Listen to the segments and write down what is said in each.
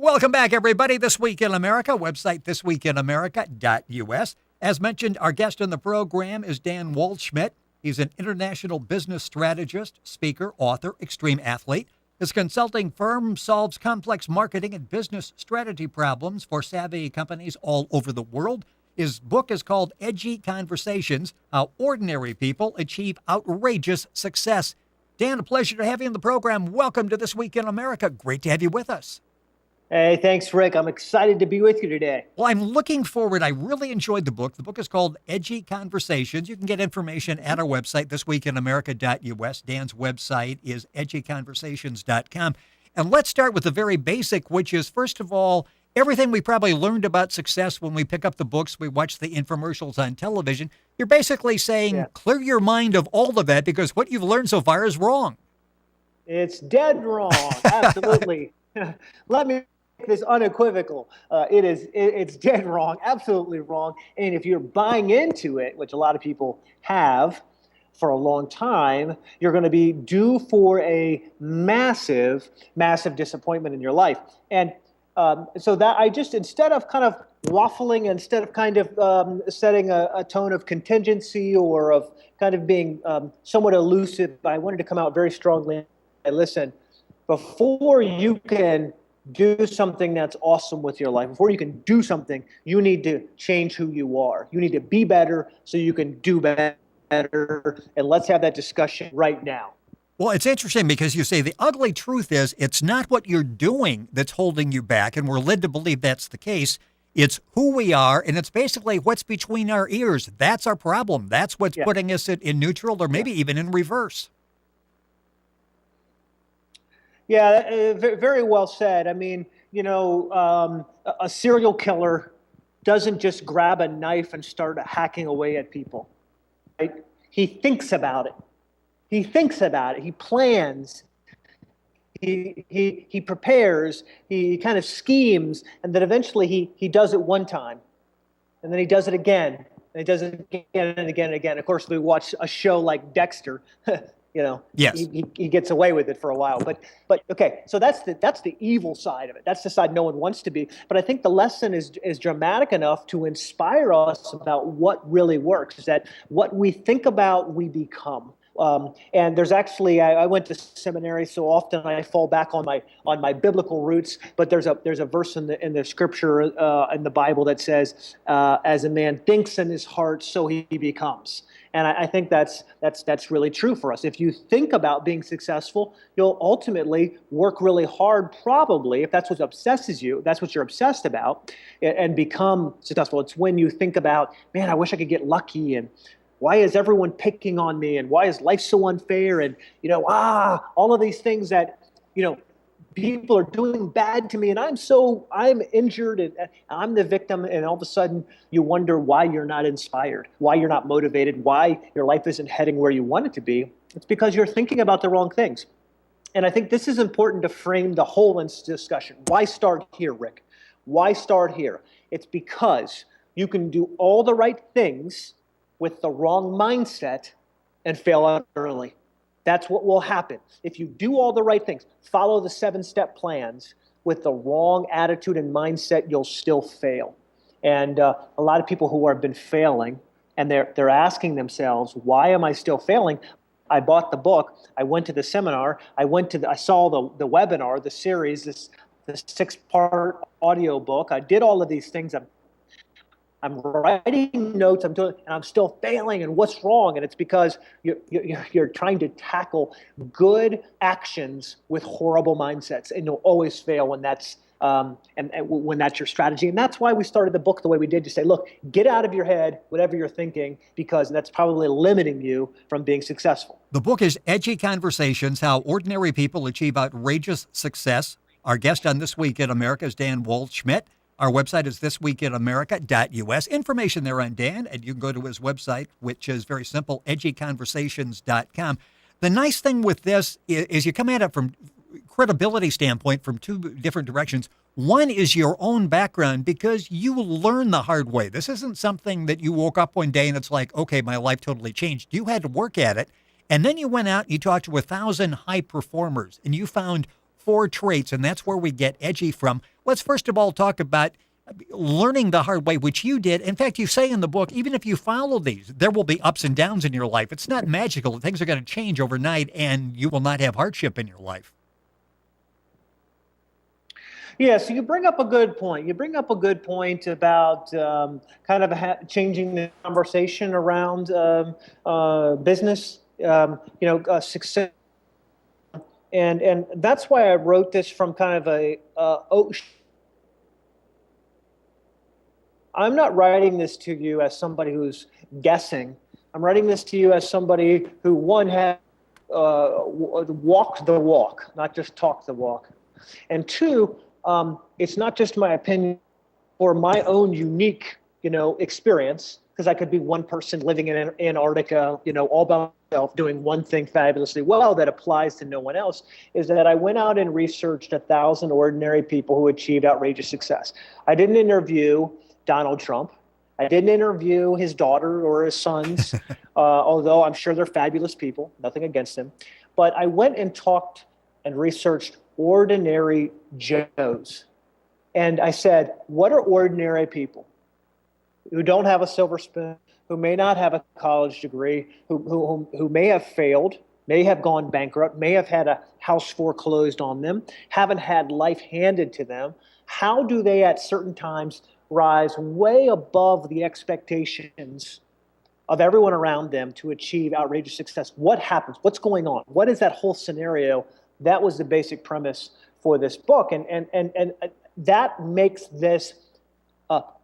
Welcome back, everybody. This Week in America, website thisweekinamerica.us. As mentioned, our guest on the program is Dan Waldschmidt. He's an international business strategist, speaker, author, extreme athlete. His consulting firm solves complex marketing and business strategy problems for savvy companies all over the world. His book is called Edgy Conversations, How Ordinary People Achieve Outrageous Success. Dan, a pleasure to have you on the program. Welcome to This Week in America. Great to have you with us. Hey, thanks, Rick. I'm excited to be with you today. Well, I'm looking forward. I really enjoyed the book. The book is called Edgy Conversations. You can get information at our website, thisweekinamerica.us. Dan's website is edgyconversations.com. And let's start with the very basic, which is, first of all, everything we probably learned about success when we pick up the books, we watch the infomercials on television. You're basically saying, clear your mind of all of that because what you've learned so far is wrong. It's dead wrong. Absolutely. Let me make this unequivocal. It's dead wrong, absolutely wrong. And if you're buying into it, which a lot of people have for a long time, you're going to be due for a massive, massive disappointment in your life. And so that I just, instead of kind of waffling, instead of kind of setting a tone of contingency or of kind of being somewhat elusive, I wanted to come out very strongly and listen. Before you can do something that's awesome with your life, before you can do something, you need to change who you are. You need to be better so you can do better. And let's have that discussion right now. Well, it's interesting because you say the ugly truth is it's not what you're doing that's holding you back, and we're led to believe that's the case. It's who we are, and it's basically what's between our ears. That's our problem. That's what's putting us in neutral or maybe even in reverse. Yeah, very well said. I mean, you know, a serial killer doesn't just grab a knife and start hacking away at people, right? He thinks about it. He thinks about it. He plans. He prepares. He kind of schemes, and then eventually he does it one time, and then he does it again, and he does it again and again and again. Of course, we watch a show like Dexter. You know, he gets away with it for a while, but okay. So that's the evil side of it. That's the side no one wants to be. But I think the lesson is dramatic enough to inspire us about what really works. Is that what we think about, we become. And there's actually, I went to seminary, so often I fall back on my biblical roots. But there's a verse in the scripture in the Bible that says, "As a man thinks in his heart, so he becomes." And I think that's really true for us. If you think about being successful, you'll ultimately work really hard, probably, if that's what obsesses you, that's what you're obsessed about, and become successful. It's when you think about, man, I wish I could get lucky, and why is everyone picking on me, and why is life so unfair, and, you know, all of these things that, you know, people are doing bad to me, and I'm injured, and I'm the victim, and all of a sudden you wonder why you're not inspired, why you're not motivated, why your life isn't heading where you want it to be. It's because you're thinking about the wrong things. And I think this is important to frame the whole discussion. Why start here, Rick? Why start here? It's because you can do all the right things with the wrong mindset and fail utterly. That's what will happen. If you do all the right things, follow the 7-step plans with the wrong attitude and mindset, you'll still fail. And a lot of people who have been failing, and they're asking themselves, why am I still failing? I bought the book. I went to the seminar. I saw the webinar, the series, the 6-part audio book. I did all of these things. I'm writing notes, and I'm still failing, and what's wrong? And it's because you're trying to tackle good actions with horrible mindsets, and you'll always fail when that's when that's your strategy. And that's why we started the book the way we did, to say, look, get out of your head whatever you're thinking, because that's probably limiting you from being successful. The book is Edgy Conversations, How Ordinary People Achieve Outrageous Success. Our guest on This Week in America is Dan Waldschmidt. Our website is thisweekinamerica.us. Information there on Dan, and you can go to his website, which is very simple, edgyconversations.com. The nice thing with this is you come at it from credibility standpoint from two different directions. One is your own background, because you learn the hard way. This isn't something that you woke up one day and it's like, okay, my life totally changed. You had to work at it. And then you went out and you talked to 1,000 high performers, and you found 4 traits, and that's where we get edgy from. Let's first of all talk about learning the hard way, which you did. In fact, you say in the book, even if you follow these, there will be ups and downs in your life. It's not magical. Things are going to change overnight, and you will not have hardship in your life. Yeah, so you bring up a good point. You bring up a good point about kind of changing the conversation around business, success. And that's why I wrote this from kind of I'm not writing this to you as somebody who's guessing. I'm writing this to you as somebody who, one, had walked the walk, not just talked the walk. And two, it's not just my opinion or my own unique, experience, because I could be one person living in Antarctica, all by myself doing one thing fabulously well that applies to no one else, is that I went out and researched 1,000 ordinary people who achieved outrageous success. I didn't interview Donald Trump. I didn't interview his daughter or his sons, although I'm sure they're fabulous people, nothing against them. But I went and talked and researched ordinary Joes. And I said, what are ordinary people who don't have a silver spoon, who may not have a college degree, who may have failed, may have gone bankrupt, may have had a house foreclosed on them, haven't had life handed to them? How do they at certain times rise way above the expectations of everyone around them to achieve outrageous success? What happens? What's going on? What is that whole scenario? That was the basic premise for this book. And that makes this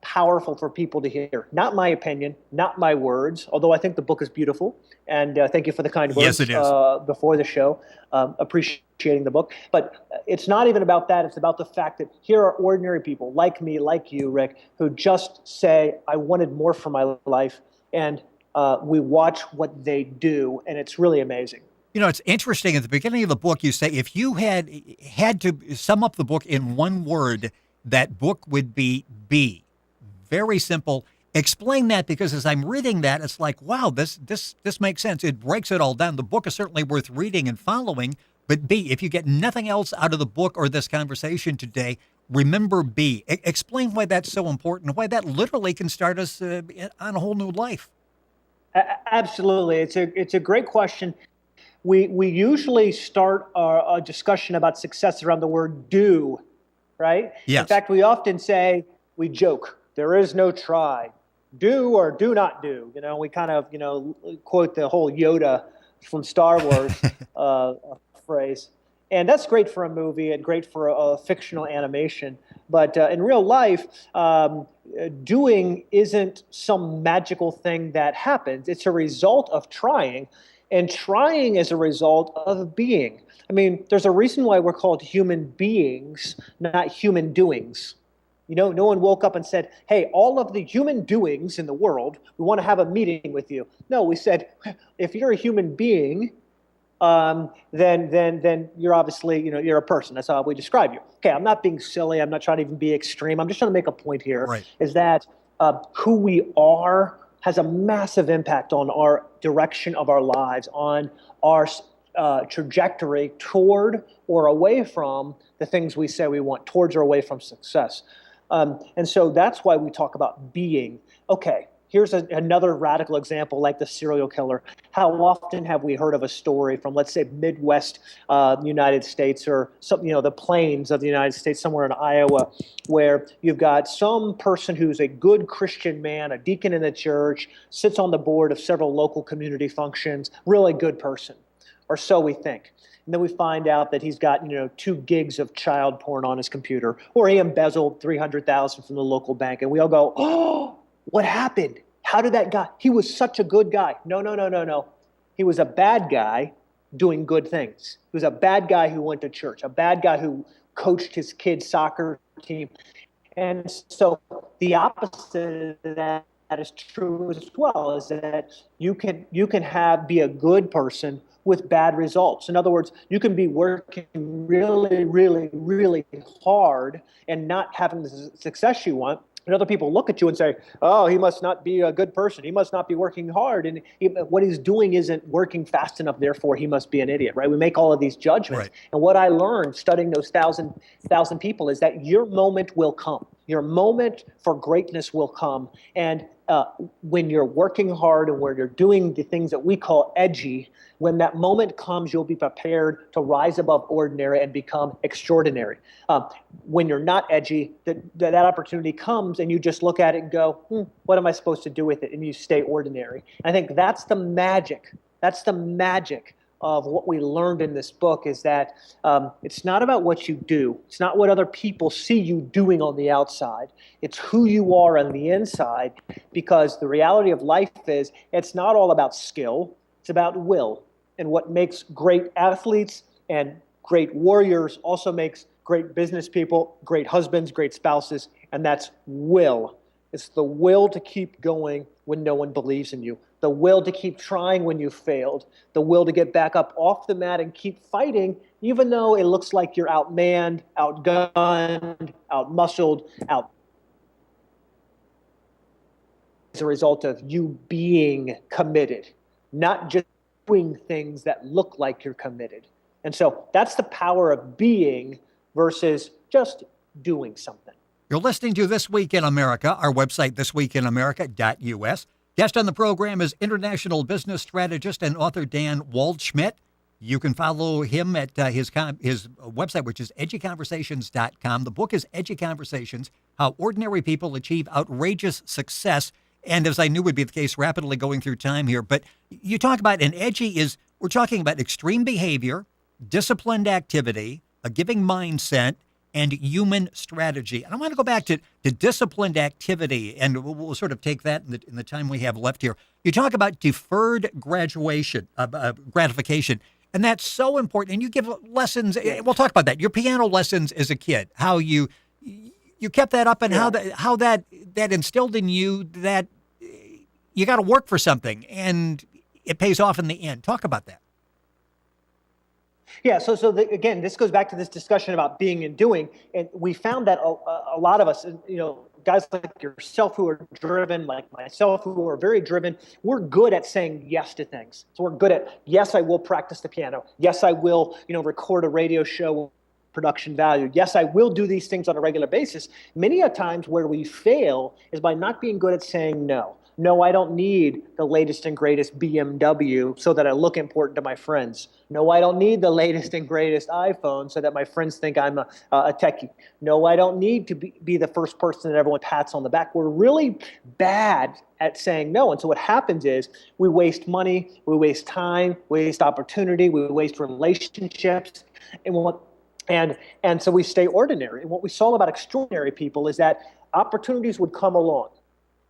powerful for people to hear. Not my opinion, not my words, although I think the book is beautiful. And thank you for the kind words Yes, it is. Before the show, appreciating the book. But it's not even about that. It's about the fact that here are ordinary people like me, like you, Rick, who just say, I wanted more for my life. And we watch what they do, and it's really amazing. It's interesting. At the beginning of the book, you say if you had to sum up the book in one word, that book would be B. Very simple. Explain that, because as I'm reading that, it's like, wow, this makes sense. It breaks it all down. The book is certainly worth reading and following, but B, if you get nothing else out of the book or this conversation today, remember B. Explain why that's so important, why that literally can start us on a whole new life. Absolutely. It's a great question. We usually start a discussion about success around the word do, right? Yes. In fact, we often say, we joke, there is no try. Do or do not do. We kind of, quote the whole Yoda from Star Wars phrase. And that's great for a movie and great for a fictional animation. But in real life, doing isn't some magical thing that happens. It's a result of trying. And trying is a result of being. I mean, there's a reason why we're called human beings, not human doings. No one woke up and said, hey, all of the human doings in the world, we want to have a meeting with you. No, we said, if you're a human being, then you're obviously, you're a person. That's how we describe you. Okay, I'm not being silly. I'm not trying to even be extreme. I'm just trying to make a point here, right. Is that who we are has a massive impact on our direction of our lives, on our trajectory toward or away from the things we say we want, towards or away from success. And so that's why we talk about being. Okay, here's another radical example, like the serial killer. How often have we heard of a story from, let's say, Midwest United States, or some, the plains of the United States, somewhere in Iowa, where you've got some person who's a good Christian man, a deacon in the church, sits on the board of several local community functions, really good person, or so we think. And then we find out that he's got, 2 gigs of child porn on his computer, or he embezzled $300,000 from the local bank. And we all go, oh, what happened? How did that guy? He was such a good guy. No. He was a bad guy doing good things. He was a bad guy who went to church, a bad guy who coached his kid's soccer team. And so the opposite of that is true as well, is that you can be a good person with bad results. In other words, you can be working really, really, really hard and not having the success you want, And other people look at you and say, oh, he must not be a good person. He must not be working hard. And what he's doing isn't working fast enough. Therefore, he must be an idiot, right? We make all of these judgments. Right. And what I learned studying those thousand people is that your moment will come. Your moment for greatness will come. And when you're working hard and where you're doing the things that we call edgy, when that moment comes, you'll be prepared to rise above ordinary and become extraordinary. When you're not edgy, that opportunity comes and you just look at it and go, what am I supposed to do with it? And you stay ordinary. I think that's the magic. That's the magic of what we learned in this book, is that it's not about what you do. It's not what other people see you doing on the outside. It's who you are on the inside, because the reality of life is it's not all about skill. It's about will. And what makes great athletes and great warriors also makes great business people, great husbands, great spouses, and that's will. It's the will to keep going when no one believes in you, the will to keep trying when you failed, the will to get back up off the mat and keep fighting, even though it looks like you're outmanned, outgunned, outmuscled, out. As a result of you being committed, not just doing things that look like you're committed. And so that's the power of being versus just doing something. You're listening to This Week in America, our website, thisweekinamerica.us. Guest on the program is international business strategist and author Dan Waldschmidt. You can follow him at his website, which is edgyconversations.com. The book is Edgy Conversations, How Ordinary People Achieve Outrageous Success. And as I knew would be the case, rapidly going through time here, but you talk about we're talking about extreme behavior, disciplined activity, a giving mindset, and human strategy. And I want to go back to disciplined activity, and we'll sort of take that in the time we have left here. You talk about deferred gratification, and that's so important. And you give lessons. We'll talk about that. Your piano lessons as a kid, how you kept that up, and how that instilled in you that you got to work for something, and it pays off in the end. Talk about that. Yeah, again, this goes back to this discussion about being and doing, and we found that a lot of us, guys like yourself who are driven, like myself who are very driven, we're good at saying yes to things. So we're good at, yes, I will practice the piano. Yes, I will, record a radio show, production value. Yes, I will do these things on a regular basis. Many a times where we fail is by not being good at saying no. No, I don't need the latest and greatest BMW so that I look important to my friends. No, I don't need the latest and greatest iPhone so that my friends think I'm a techie. No, I don't need to be the first person that everyone pats on the back. We're really bad at saying no. And so what happens is we waste money, we waste time, we waste opportunity, we waste relationships, and so we stay ordinary. And what we saw about extraordinary people is that opportunities would come along.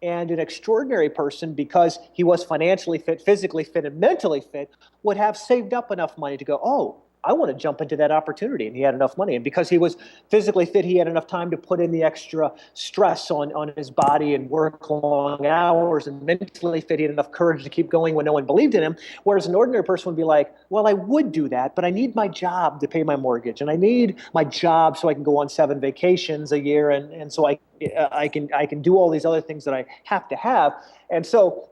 And an extraordinary person, because he was financially fit, physically fit, and mentally fit, would have saved up enough money to go, oh, I want to jump into that opportunity. And he had enough money. And because he was physically fit, he had enough time to put in the extra stress on his body and work long hours. And mentally fit, he had enough courage to keep going when no one believed in him. Whereas an ordinary person would be like, well, I would do that, but I need my job to pay my mortgage. And I need my job so I can go on 7 vacations a year. And so I can do all these other things that I have to have. And so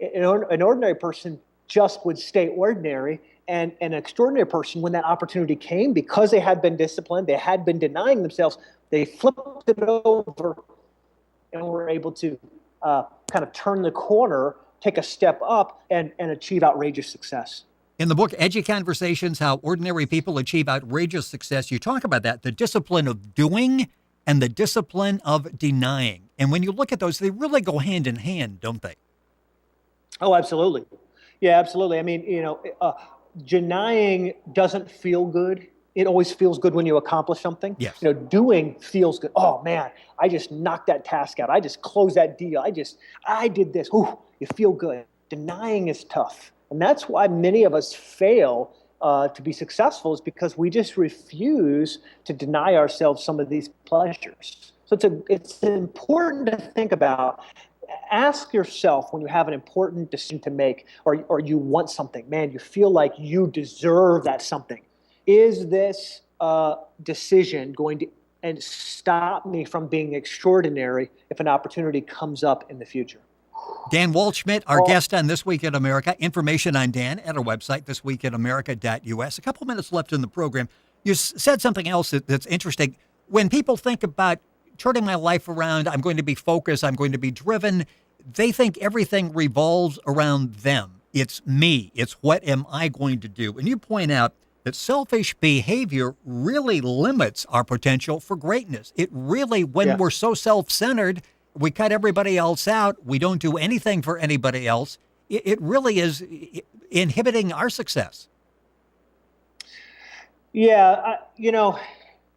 an ordinary person just would stay ordinary. And an extraordinary person, when that opportunity came, because they had been disciplined, they had been denying themselves, they flipped it over and were able to kind of turn the corner, take a step up, and achieve outrageous success. In the book, Edgy Conversations, How Ordinary People Achieve Outrageous Success, you talk about that, the discipline of doing and the discipline of denying. And when you look at those, they really go hand in hand, don't they? Oh, absolutely. Yeah, absolutely. I mean, denying doesn't feel good. It always feels good when you accomplish something. Yes. Doing feels good. Oh man, I just knocked that task out. I just closed that deal. I did this. Ooh, you feel good. Denying is tough. And that's why many of us fail to be successful, is because we just refuse to deny ourselves some of these pleasures. So it's important to think about. Ask yourself when you have an important decision to make, or you want something, man, you feel like you deserve that something. Is this decision going to and stop me from being extraordinary if an opportunity comes up in the future. Dan Waldschmidt, our guest on This Week in America. Information on Dan at our website, thisweekinamerica.us. A couple minutes left in the program. You said something else that's interesting. When people think about turning my life around, I'm going to be focused, I'm going to be driven, they think everything revolves around them. It's me. It's what am I going to do? And you point out that selfish behavior really limits our potential for greatness. It really, when we're so self-centered, we cut everybody else out, we don't do anything for anybody else, it really is inhibiting our success. Yeah,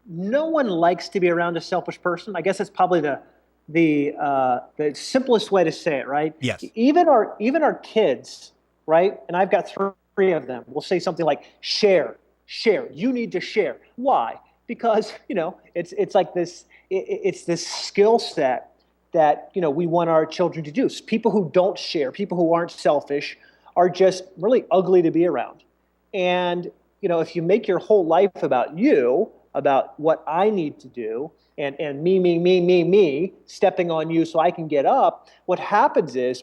no one likes to be around a selfish person. I guess that's probably the simplest way to say it, right? Yes. Even our kids, right? And I've got three of them. Will say something like, share. You need to share. Why? Because it's like this. It's this skill set that we want our children to do. So people who don't share, people who aren't selfish, are just really ugly to be around. And if you make your whole life about you, about what I need to do, and me, stepping on you so I can get up, what happens is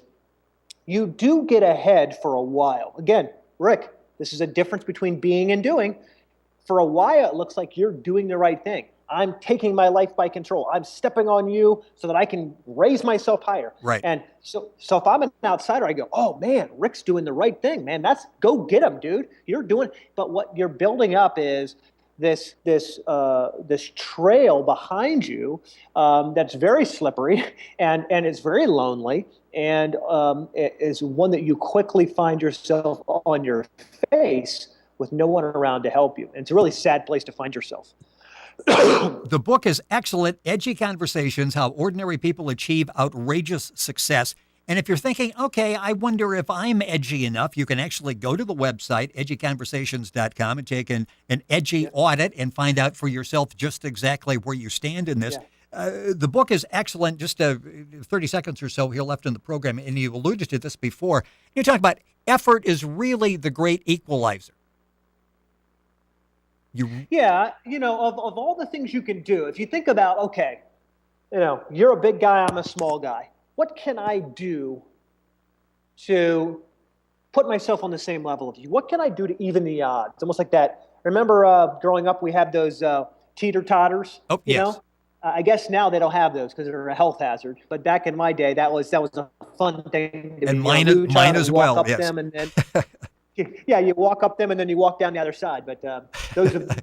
you do get ahead for a while. Again, Rick, this is a difference between being and doing. For a while, it looks like you're doing the right thing. I'm taking my life by control. I'm stepping on you so that I can raise myself higher. Right. And so if I'm an outsider, I go, oh man, Rick's doing the right thing, man. Go get him, dude. You're doing. But what you're building up is this trail behind you that's very slippery and it's very lonely, and it is one that you quickly find yourself on your face with no one around to help you. And it's a really sad place to find yourself. The book is excellent. Edgy Conversations, How Ordinary People Achieve Outrageous Success. And if you're thinking, okay, I wonder if I'm edgy enough, you can actually go to the website, edgyconversations.com, and take an edgy audit and find out for yourself just exactly where you stand in this. The book is excellent. Just 30 seconds or so here left in the program, and you alluded to this before. You talk about effort is really the great equalizer. Of all the things you can do, if you think about, okay, you're a big guy, I'm a small guy. What can I do to put myself on the same level of you? What can I do to even the odds? Almost like that. Remember growing up, we had those teeter-totters? Oh, yes. I guess now they don't have those because they're a health hazard. But back in my day, that was a fun thing to and be. Mine as well, up yes. them and then, you walk up them and then you walk down the other side. But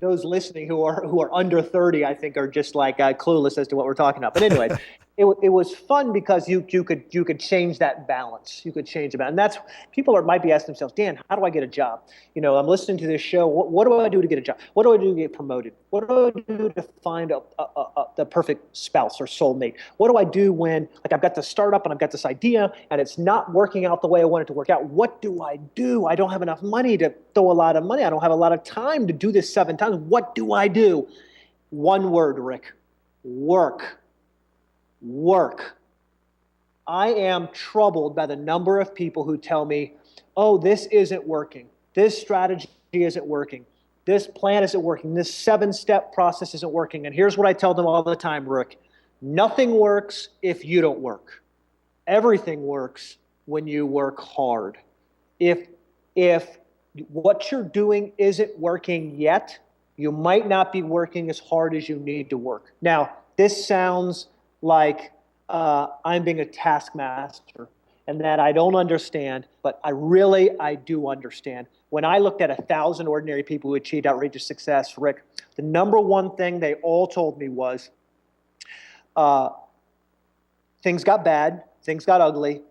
those listening who are under 30, I think, are just like clueless as to what we're talking about. But anyway, it was fun because you could change that balance. You could change the balance. And that's people might be asking themselves, Dan, how do I get a job? I'm listening to this show. What do I do to get a job? What do I do to get promoted? What do I do to find the perfect spouse or soulmate? What do I do when I've got this startup and I've got this idea and it's not working out the way I want it to work out? What do? I don't have enough money to throw a lot of money. I don't have a lot of time to do this 7 times. What do I do? One word, Rick: work. I am troubled by the number of people who tell me, oh, this isn't working. This strategy isn't working. This plan isn't working. This 7-step process isn't working. And here's what I tell them all the time, Rick: nothing works if you don't work. Everything works when you work hard. If what you're doing isn't working yet, you might not be working as hard as you need to work. Now, this sounds like I'm being a taskmaster and that I don't understand, but I do understand. When I looked at 1,000 ordinary people who achieved outrageous success, Rick, the number one thing they all told me was things got bad, things got ugly.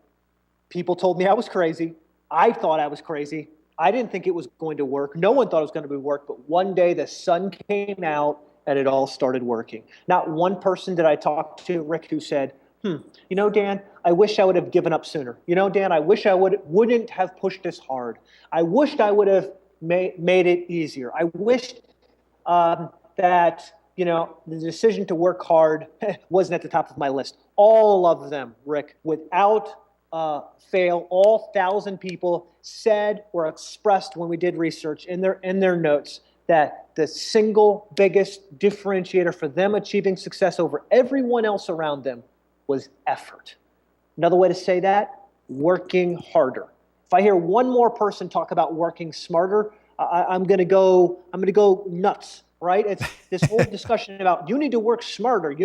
People told me I was crazy. I thought I was crazy. I didn't think it was going to work. No one thought it was going to work, but one day the sun came out and it all started working. Not one person did I talk to, Rick, who said, Dan, I wish I would have given up sooner. Dan, I wish I wouldn't have pushed this hard. I wished I would have made it easier. I wished that, the decision to work hard wasn't at the top of my list. All of them, Rick, without fail, all 1,000 people said or expressed when we did research in their notes, that the single biggest differentiator for them achieving success over everyone else around them was effort. Another way to say that, working harder. If I hear one more person talk about working smarter, I'm going to go nuts, right? It's this whole discussion about you need to work smarter.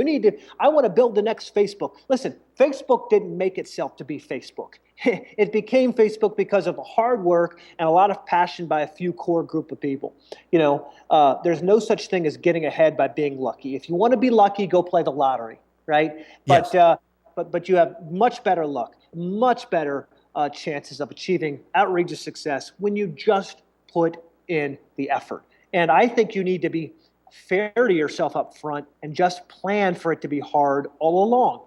I want to build the next Facebook. Listen, Facebook didn't make itself to be Facebook. It became Facebook because of hard work and a lot of passion by a few core group of people. There's no such thing as getting ahead by being lucky. If you want to be lucky, go play the lottery, right? Yes. But you have much better luck, much better chances of achieving outrageous success when you just put in the effort. And I think you need to be fair to yourself up front and just plan for it to be hard all along.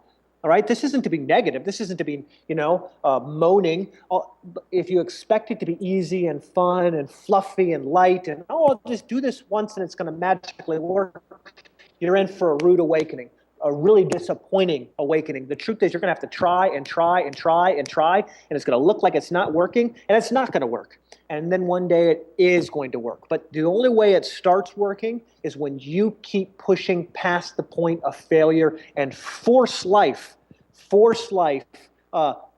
All right, this isn't to be negative. This isn't to be, moaning. If you expect it to be easy and fun and fluffy and light and, I'll just do this once and it's going to magically work, you're in for a rude awakening, a really disappointing awakening. The truth is you're going to have to try and try and try and try, and it's going to look like it's not working, and it's not going to work. And then one day it is going to work. But the only way it starts working is when you keep pushing past the point of failure and force life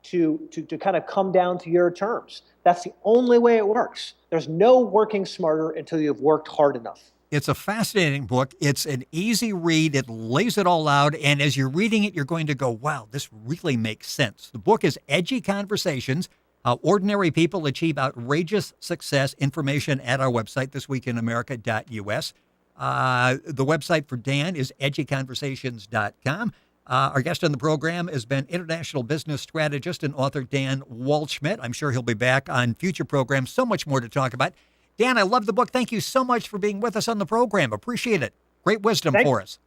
to kind of come down to your terms. That's the only way it works. There's no working smarter until you've worked hard enough. It's a fascinating book. It's an easy read. It lays it all out. And as you're reading it, you're going to go, wow, this really makes sense. The book is Edgy Conversations, How Ordinary People Achieve Outrageous Success. Information at our website, thisweekinamerica.us. The website for Dan is edgyconversations.com. Our guest on the program has been international business strategist and author Dan Waldschmidt. I'm sure he'll be back on future programs. So much more to talk about. Dan, I love the book. Thank you so much for being with us on the program. Appreciate it. Great wisdom for us.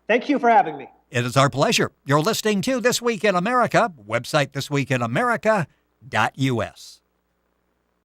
Thank you for having me. It is our pleasure. You're listening to This Week in America, website thisweekinamerica.us.